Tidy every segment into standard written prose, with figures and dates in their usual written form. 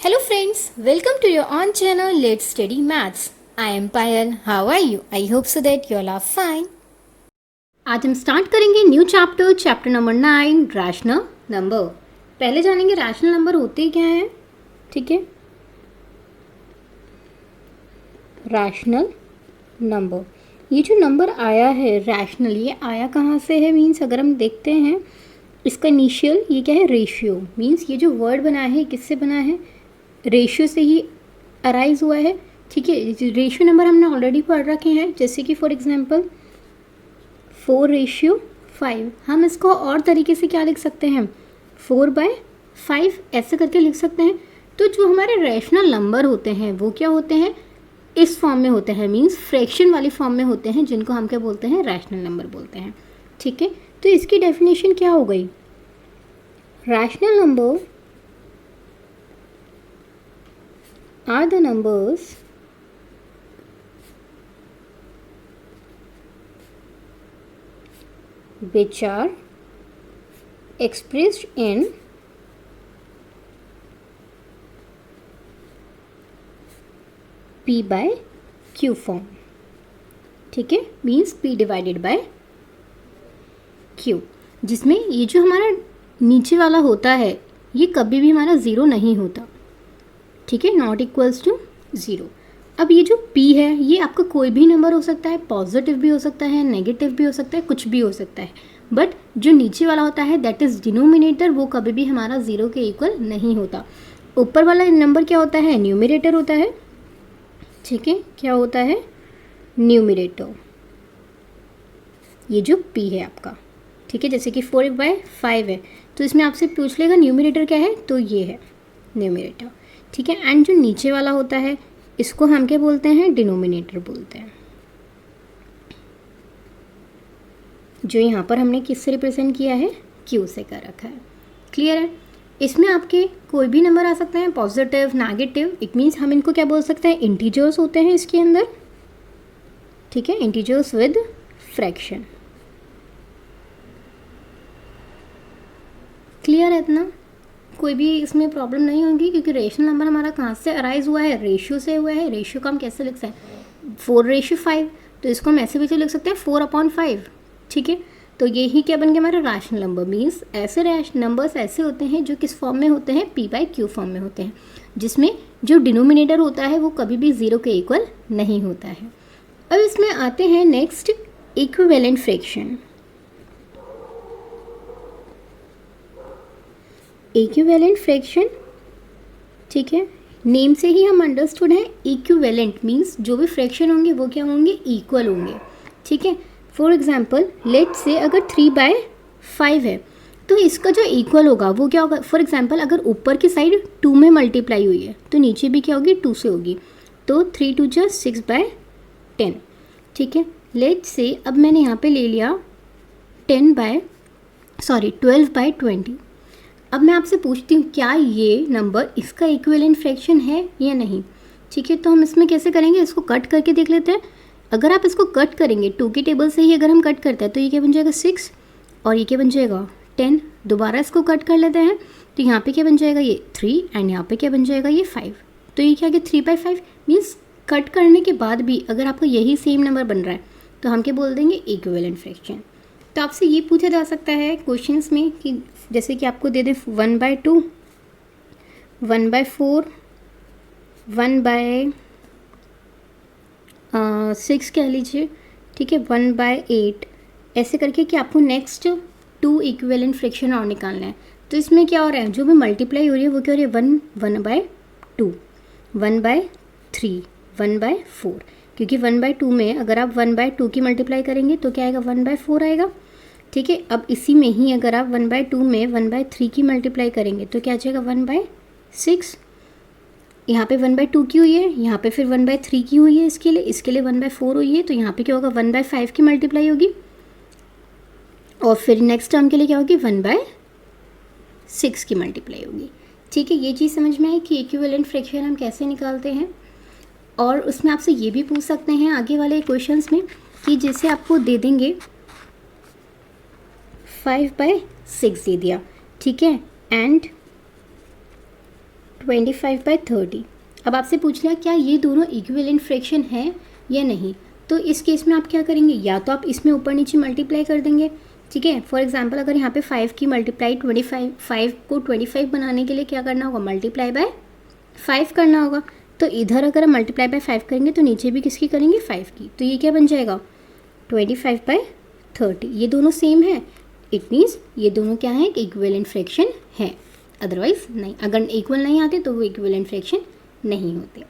Hello friends, welcome to your own channel Let's Study Maths. I am Payal. How are you? I hope so that you all are fine. आज हम start करेंगे new chapter number 9 rational number. पहले जानेंगे rational number होते क्या हैं। ठीक है, रैशनल नंबर, ये जो नंबर आया है रैशनल, ये आया कहाँ से है? मीन्स अगर हम देखते हैं इसका इनिशियल ये क्या है, रेशियो। मीन्स ये जो वर्ड बना है किससे बना है? रेशियो से ही अराइज हुआ है। ठीक है, रेशियो नंबर हमने ऑलरेडी पढ़ रखे हैं, जैसे कि फॉर एग्जांपल 4:5। हम इसको और तरीके से क्या लिख सकते हैं, 4/5 ऐसे करके लिख सकते हैं। तो जो हमारे रैशनल नंबर होते हैं वो क्या होते हैं, इस फॉर्म में होते हैं, मीन्स फ्रैक्शन वाली फॉर्म में होते हैं, जिनको हम क्या बोलते हैं, रैशनल नंबर बोलते हैं। ठीक है, तो इसकी डेफिनेशन क्या हो गई? Rational number are the numbers which are expressed in P by Q form. ठीक है, means P divided by Q, जिसमें ये जो हमारा नीचे वाला होता है ये कभी भी हमारा ज़ीरो नहीं होता। ठीक है, नॉट इक्वल्स टू ज़ीरो। अब ये जो P है ये आपका कोई भी नंबर हो सकता है, पॉजिटिव भी हो सकता है, नेगेटिव भी हो सकता है, कुछ भी हो सकता है, बट जो नीचे वाला होता है दैट इज़ डिनोमिनेटर, वो कभी भी हमारा ज़ीरो के इक्वल नहीं होता। ऊपर वाला नंबर क्या होता है, न्यूमरेटर होता है। ठीक है, क्या होता है, न्यूमरेटर, ये जो P है आपका। ठीक है, जैसे कि 4/5 है तो इसमें आपसे पूछ लेगा न्यूमरेटर क्या है, तो ये है न्यूमरेटर। ठीक है, एंड जो नीचे वाला होता है इसको हम क्या बोलते हैं, डिनोमिनेटर बोलते हैं। जो यहाँ पर हमने किससे रिप्रेजेंट किया है, Q से कर रखा है। क्लियर है? इसमें आपके कोई भी नंबर आ सकते हैं, पॉजिटिव, नेगेटिव। इट मीन्स हम इनको क्या बोल सकते हैं, इंटीजर्स होते हैं इसके अंदर। ठीक है, इंटीजर्स विद फ्रैक्शन। क्लियर है इतना? कोई भी इसमें प्रॉब्लम नहीं होगी, क्योंकि रेशनल नंबर हमारा कहाँ से अराइज हुआ है, रेशियो से हुआ है। रेशियो को हम कैसे लिख सकते हैं, 4:5, तो इसको हम ऐसे भी तो लिख सकते हैं 4/5। ठीक है, तो यही क्या बन गया हमारा रैशनल नंबर। मीन्स ऐसे नंबर्स ऐसे होते हैं जो किस फॉर्म में होते हैं, P by Q फॉर्म में होते हैं, जिसमें जो डिनोमिनेटर होता है वो कभी भी ज़ीरो के इक्वल नहीं होता है। अब इसमें आते हैं next, equivalent fraction. Equivalent fraction, ठीक है, नेम से ही हम अंडरस्टूड है। इक्विवेलेंट मीन्स जो भी फ्रैक्शन होंगे वो क्या होंगे, इक्वल होंगे। ठीक है, फॉर एग्जांपल लेट से अगर 3/5 है तो इसका जो इक्वल होगा वो क्या होगा। फॉर एग्जांपल अगर ऊपर की साइड 2 में मल्टीप्लाई हुई है तो नीचे भी क्या होगी, 2 से होगी, तो 3 2 6/10। ठीक है, लेट से अब मैंने यहाँ पे ले लिया 12/20। अब मैं आपसे पूछती हूँ क्या ये नंबर इसका इक्विवेलेंट फ्रैक्शन है या नहीं। ठीक है, तो हम इसमें कैसे करेंगे, इसको कट करके देख लेते हैं। अगर आप इसको कट करेंगे 2 की टेबल से ही अगर हम कट करते हैं तो ये क्या बन जाएगा, 6, और ये क्या बन जाएगा, 10। दोबारा इसको कट कर लेते हैं तो यहाँ पे क्या बन जाएगा, ये 3, एंड यहाँ पे क्या बन जाएगा, ये 5। तो ये क्या गया, 3/5। मीन्स कट करने के बाद भी अगर आपको यही सेम नंबर बन रहा है तो हम क्या बोल देंगे, इक्विवेलेंट फ्रैक्शन। तो आपसे ये पूछा जा सकता है क्वेश्चंस में कि जैसे कि आपको दे दें 1/2, 1/4, 1/6 कह लीजिए। ठीक है, 1/8, ऐसे करके कि आपको नेक्स्ट 2 इक्विवेलेंट फ्रैक्शन और निकालना है। तो इसमें क्या हो रहा है, जो भी मल्टीप्लाई हो रही है वो क्या हो रही है, 1/2, 1/3, 1/4। क्योंकि 1/2 में अगर आप 1/2 की मल्टीप्लाई करेंगे तो क्या आएगा, 1/4 आएगा। ठीक है, अब इसी में ही अगर आप 1/2 में 1/3 की मल्टीप्लाई करेंगे तो क्या आ जाएगा, 1/6। यहाँ पे 1/2 की हुई है, यहाँ पे फिर 1/3 की हुई है, इसके लिए 1/4 हुई है, तो यहाँ पे क्या होगा, 1/5 की मल्टीप्लाई होगी, और फिर नेक्स्ट टर्म के लिए क्या होगी, 1/6 की मल्टीप्लाई होगी। ठीक है, ये चीज़ समझ में आई कि इक्विवेलेंट फ्रैक्शन हम कैसे निकालते हैं। और उसमें आपसे ये भी पूछ सकते हैं आगे वाले क्वेश्चंस में कि जैसे आपको दे देंगे 5/6 दे दिया, ठीक है, एंड 25/30। अब आपसे पूछ लिया क्या ये दोनों इक्विवेलेंट फ्रैक्शन है या नहीं, तो इस केस में आप क्या करेंगे, या तो आप इसमें ऊपर नीचे मल्टीप्लाई कर देंगे, ठीक है। फॉर एग्जांपल अगर यहाँ पे 5 की मल्टीप्लाई 25, 5 को 25 बनाने के लिए क्या करना होगा, मल्टीप्लाई बाय 5 करना होगा। तो इधर अगर हम मल्टीप्लाई बाय 5 करेंगे तो नीचे भी किसकी करेंगे, 5 की, तो ये क्या बन जाएगा 25/30। ये दोनों सेम है, इट मीन्स ये दोनों क्या है, इक्विवेलेंट फ्रैक्शन है, अदरवाइज नहीं। अगर इक्वल नहीं आते तो वो इक्विवेलेंट फ्रैक्शन नहीं होते।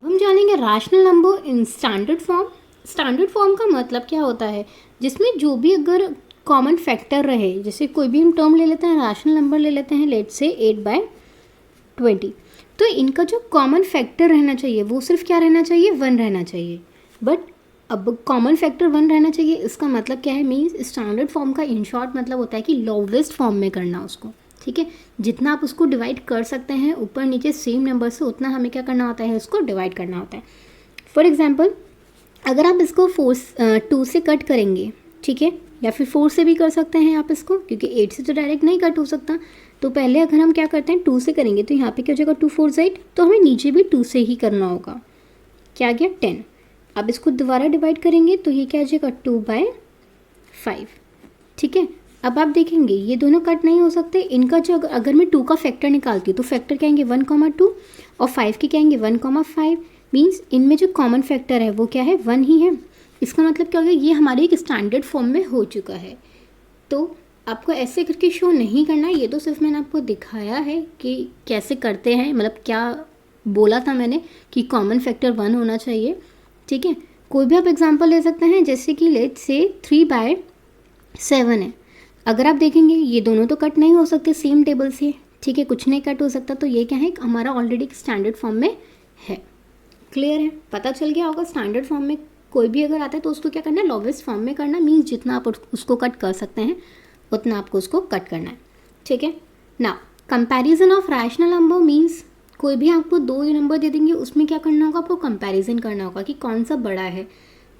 हम जानेंगे rational number in standard form. Standard form का मतलब क्या होता है, जिसमें जो भी अगर कॉमन फैक्टर रहे, जैसे कोई भी हम टर्म ले लेते हैं, रैशनल नंबर ले लेते हैं, लेट्स से 8/20, तो इनका जो कॉमन फैक्टर रहना चाहिए वो सिर्फ क्या रहना चाहिए, 1 रहना चाहिए। बट अब कॉमन फैक्टर 1 रहना चाहिए, इसका मतलब क्या है, मीन्स स्टैंडर्ड फॉर्म का इन शॉर्ट मतलब होता है कि लोवेस्ट फॉर्म में करना उसको, ठीक है। जितना आप उसको डिवाइड कर सकते हैं ऊपर नीचे सेम नंबर से, उतना हमें क्या करना होता है, उसको डिवाइड करना होता है। फॉर एग्जाम्पल अगर आप इसको 2 से कट करेंगे, ठीक है, या फिर 4 से भी कर सकते हैं आप इसको, क्योंकि 8 से तो डायरेक्ट नहीं कट हो सकता। तो पहले अगर हम क्या करते हैं 2 से करेंगे, तो यहाँ पे क्या हो जाएगा 2 4 8, तो हमें नीचे भी 2 से ही करना होगा, क्या गया 10। अब इसको दोबारा डिवाइड करेंगे तो ये क्या आ जाएगा 2/5, ठीक है। अब आप देखेंगे ये दोनों कट नहीं हो सकते, इनका जो अगर मैं 2 का फैक्टर निकालती हूँ तो फैक्टर क्या आएंगे 1,2, और 5 के क्या आएंगे 1,5, मीन्स इनमें जो कॉमन फैक्टर है वो क्या है 1 ही है। इसका मतलब क्या हो गया, ये हमारे एक स्टैंडर्ड फॉर्म में हो चुका है। तो आपको ऐसे करके शो नहीं करना है, ये तो सिर्फ मैंने आपको दिखाया है कि कैसे करते हैं, मतलब क्या बोला था मैंने कि कॉमन फैक्टर 1 होना चाहिए, ठीक है। कोई भी आप एग्जांपल ले सकते हैं, जैसे कि लेट्स से 3/7 है। अगर आप देखेंगे ये दोनों तो कट नहीं हो सकते सेम टेबल से, ठीक है, कुछ नहीं कट हो सकता, तो ये क्या है हमारा ऑलरेडी स्टैंडर्ड फॉर्म में है। क्लियर है, पता चल गया होगा। स्टैंडर्ड फॉर्म में कोई भी अगर आता है तो उसको क्या करना है, लोवेस्ट फॉर्म में करना, मीन्स जितना आप उसको कट कर सकते हैं उतना आपको उसको कट करना है, ठीक है ना। Comparison of rational number means कोई भी आपको 2 नंबर दे देंगे, उसमें क्या करना होगा, आपको कंपैरिजन करना होगा कि कौन सा बड़ा है,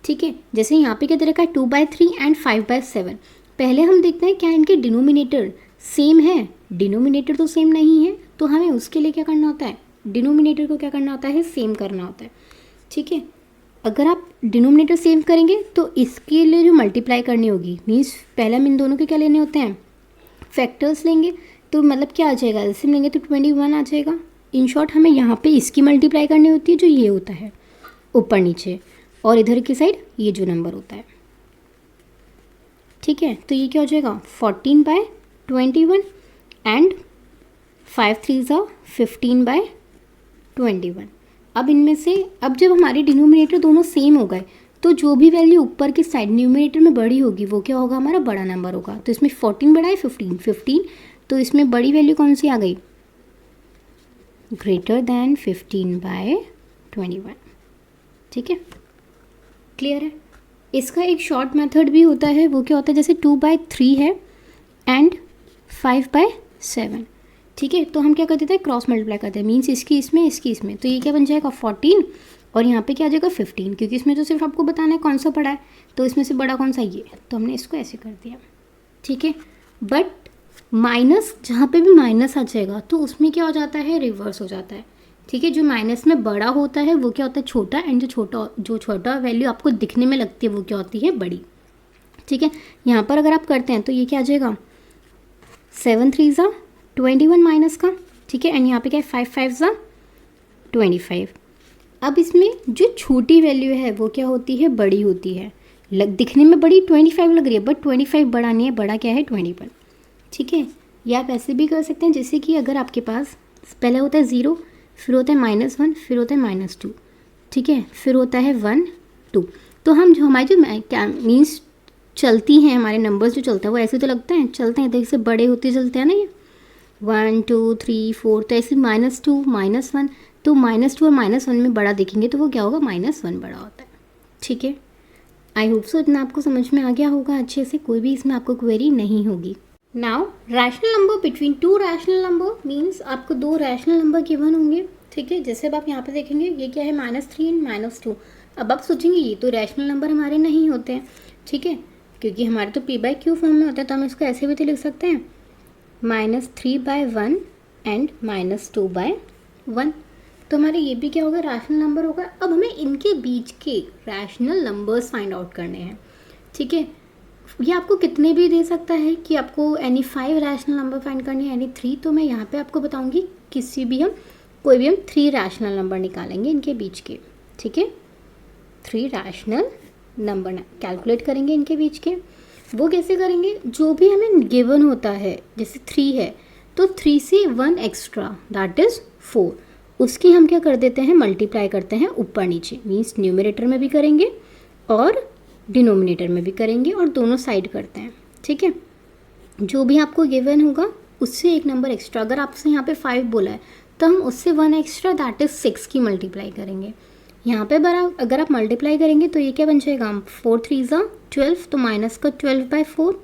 ठीक है। जैसे यहाँ पे क्या दे रखा है 2/3 एंड 5/7। पहले हम देखते हैं क्या इनके डिनोमिनेटर सेम है, डिनोमिनेटर तो सेम नहीं है, तो हमें उसके लिए क्या करना होता है, डिनोमिनेटर को क्या करना होता है, सेम करना होता है, ठीक है। अगर आप डिनोमिनेटर सेम करेंगे तो इसके लिए जो मल्टीप्लाई करनी होगी, मीन्स पहले हम इन दोनों के क्या लेने होते हैं, फैक्टर्स लेंगे, तो मतलब क्या आ जाएगा, एलसीएम लेंगे तो 21 आ जाएगा। इन शॉर्ट हमें यहाँ पे इसकी मल्टीप्लाई करनी होती है जो ये होता है ऊपर नीचे, और इधर की साइड ये जो नंबर होता है, ठीक है। तो ये क्या हो जाएगा 14/21 एंड 5 3 15/21। अब इनमें से अब जब हमारे डिनोमिनेटर दोनों सेम हो गए तो जो भी वैल्यू ऊपर की साइड न्यूमिनेटर में बड़ी होगी वो क्या होगा, हमारा बड़ा नंबर होगा। तो इसमें 14 बड़ा है 15, तो इसमें बड़ी वैल्यू कौन सी आ गई, ग्रेटर दैन 15/21, ठीक है। क्लियर है। इसका एक शॉर्ट मेथड भी होता है, वो क्या होता है, जैसे 2/3 है एंड 5/7, ठीक है। तो हम क्या कर देते हैं, क्रॉस मल्टीप्लाई करते हैं, मीन्स इसकी इसमें इसकी इसमें, तो ये क्या बन जाएगा 14 और यहाँ पे क्या आ जाएगा 15, क्योंकि इसमें तो सिर्फ आपको बताना है कौन सा बड़ा है, तो इसमें से बड़ा कौन सा ये, तो हमने इसको ऐसे कर दिया, ठीक है। बट माइनस जहाँ पे भी माइनस आ जाएगा तो उसमें क्या हो जाता है, रिवर्स हो जाता है, ठीक है। जो माइनस में बड़ा होता है वो क्या होता है छोटा, एंड जो छोटा वैल्यू आपको दिखने में लगती है वो क्या होती है बड़ी, ठीक है। यहाँ पर अगर आप करते हैं तो ये क्या आ जाएगा 7 3 21 माइनस का, ठीक है, एंड यहाँ पे क्या है 5 5 25। अब इसमें जो छोटी वैल्यू है वो क्या होती है, बड़ी होती है, दिखने में बड़ी 25 लग रही है, बट 25 बड़ा नहीं है, बड़ा क्या है 21, ठीक है। या आप ऐसे भी कर सकते हैं, जैसे कि अगर आपके पास पहले होता है 0, फिर होता है -1, फिर होता है -2, ठीक है, फिर होता है 1 2, तो हम जो हमारे जो क्या मीन्स चलती हैं, हमारे नंबर्स जो चलते हैं वो ऐसे तो लगते हैं चलते हैं, देखिए बड़े होते चलते हैं ना, ये 1 2 3 4, तो ऐसे -2 -1, तो -2 और -1 में बड़ा देखेंगे तो वो क्या होगा, -1 बड़ा होता है, ठीक है। आई होप सो इतना आपको समझ में आ गया होगा अच्छे से, कोई भी इसमें आपको क्वेरी नहीं होगी। Now rational number between 2 rational number means आपको 2 रैशनल नंबर गिवन होंगे, ठीक है। जैसे अब आप यहाँ पे देखेंगे ये क्या है -3 एंड -2। अब आप सोचेंगे ये तो रैशनल नंबर हमारे नहीं होते हैं, ठीक है, क्योंकि हमारे तो p/q फॉर्म में होता है, तो हम इसको ऐसे भी तो लिख सकते हैं -3/1 एंड -2/2, 1। तो हमारे ये भी क्या होगा, रैशनल नंबर होगा। अब हमें इनके बीच के रैशनल नंबर्स फाइंड आउट करने हैं, ठीक है। ये आपको कितने भी दे सकता है कि आपको एनी 5 रैशनल नंबर फाइंड करने हैं, एनी 3। तो मैं यहाँ पे आपको बताऊँगी कोई भी हम 3 रैशनल नंबर निकालेंगे इनके बीच के, ठीक है। 3 रैशनल नंबर कैलकुलेट करेंगे इनके बीच के। वो कैसे करेंगे, जो भी हमें गिवन होता है, जैसे 3 है तो 3 से 1 एक्स्ट्रा दैट इज़ 4, उसकी हम क्या कर देते हैं, मल्टीप्लाई करते हैं ऊपर नीचे, मीन्स न्यूमरेटर में भी करेंगे और डिनोमिनेटर में भी करेंगे और दोनों साइड करते हैं, ठीक है। जो भी आपको गिवन होगा उससे एक नंबर एक्स्ट्रा, अगर आपसे यहाँ पे 5 बोला है तो हम उससे 1 एक्स्ट्रा दैट इज़ 6 की मल्टीप्लाई करेंगे। यहाँ पे अगर आप मल्टीप्लाई करेंगे तो ये क्या बन जाएगा, 4 3 12, तो माइनस का 12/4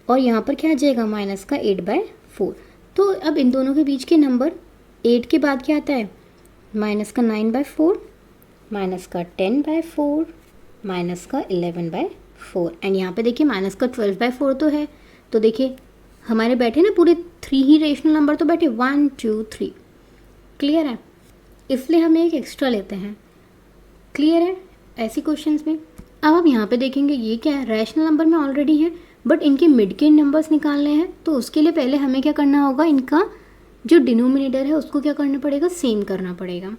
और यहाँ पर क्या आ जाएगा, माइनस का 8/4। तो अब इन दोनों के बीच के नंबर 8 के बाद क्या आता है, माइनस का 9/4, माइनस का 10/4, माइनस का 11/4 एंड यहाँ पे देखिए माइनस का 12/4 तो है। तो देखिए हमारे बैठे ना पूरे 3 ही रेशनल नंबर तो बैठे, 1 2 3। क्लियर है, इसलिए हम एक एक्स्ट्रा लेते हैं। क्लियर है ऐसे क्वेश्चंस में। अब आप यहाँ पे देखेंगे ये क्या है, रैशनल नंबर में ऑलरेडी है बट इनके मिड के नंबर्स निकालने हैं। तो उसके लिए पहले हमें क्या करना होगा, इनका जो डिनोमिनेटर है उसको क्या करना पड़ेगा, सेम करना पड़ेगा।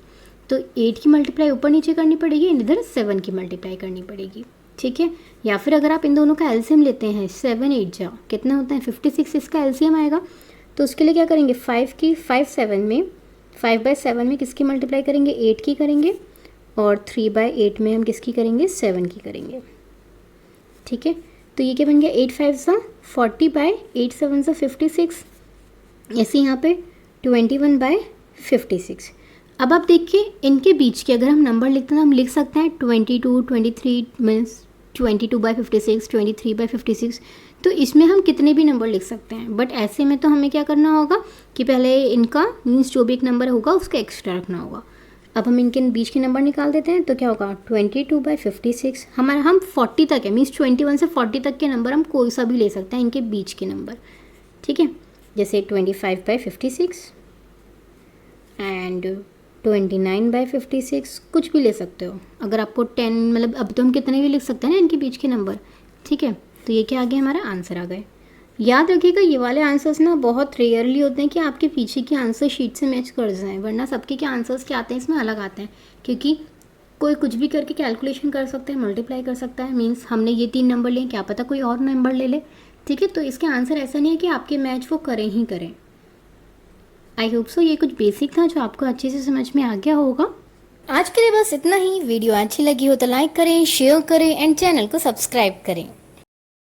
तो 8 की मल्टीप्लाई ऊपर नीचे करनी पड़ेगी, इधर 7 की मल्टीप्लाई करनी पड़ेगी, ठीक है। या फिर अगर आप इन दोनों का एलसीएम लेते हैं, 7 8 जा कितना होता है 56, इसका एलसीएम आएगा। तो उसके लिए क्या करेंगे, 5/7 में किसकी मल्टीप्लाई करेंगे, 8 की करेंगे और 3/8 में हम किसकी करेंगे, 7 की करेंगे, ठीक है। तो ये क्या बन गया, 8 5 40/8 7 56, ऐसे यहाँ पे 21/56। अब आप देखिए इनके बीच के अगर हम नंबर लिखते हैं हम लिख सकते हैं 22 23 मीन्स 22/56, 23/56। तो इसमें हम कितने भी नंबर लिख सकते हैं, बट ऐसे में तो हमें क्या करना होगा कि पहले इनका मीन्स जो भी एक नंबर होगा उसका एक्स्ट्रा रखना होगा। अब हम इनके बीच के नंबर निकाल देते हैं तो क्या होगा, 22/56 हमारा, हम 40 तक है मीन्स 21 से 40 तक के नंबर हम कोई सा भी ले सकते हैं इनके बीच के नंबर, ठीक है। जैसे 25/56 एंड 29/56 कुछ भी ले सकते हो। अगर आपको 10 मतलब अब तो हम कितने भी लिख सकते हैं ना इनके बीच के नंबर, ठीक है। तो ये क्या आ गया, हमारा आंसर आ गए। याद रखिएगा ये वाले आंसर्स ना बहुत रेयरली होते हैं कि आपके पीछे की आंसर शीट से मैच कर जाएं, वरना सबके के आंसर्स क्या आते हैं इसमें अलग आते हैं, क्योंकि कोई कुछ भी करके कैलकुलेशन कर सकता है, मल्टीप्लाई कर सकता है। मीन्स हमने ये 3 नंबर लिए, क्या पता कोई और नंबर ले ले, ठीक है। तो इसके आंसर ऐसा नहीं है कि आपके मैच वो करें ही करें। आई होप सो ये कुछ बेसिक था जो आपको अच्छे से समझ में आ गया होगा। आज के लिए बस इतना ही। वीडियो अच्छी लगी हो तो लाइक करें, शेयर करें एंड चैनल को सब्सक्राइब करें।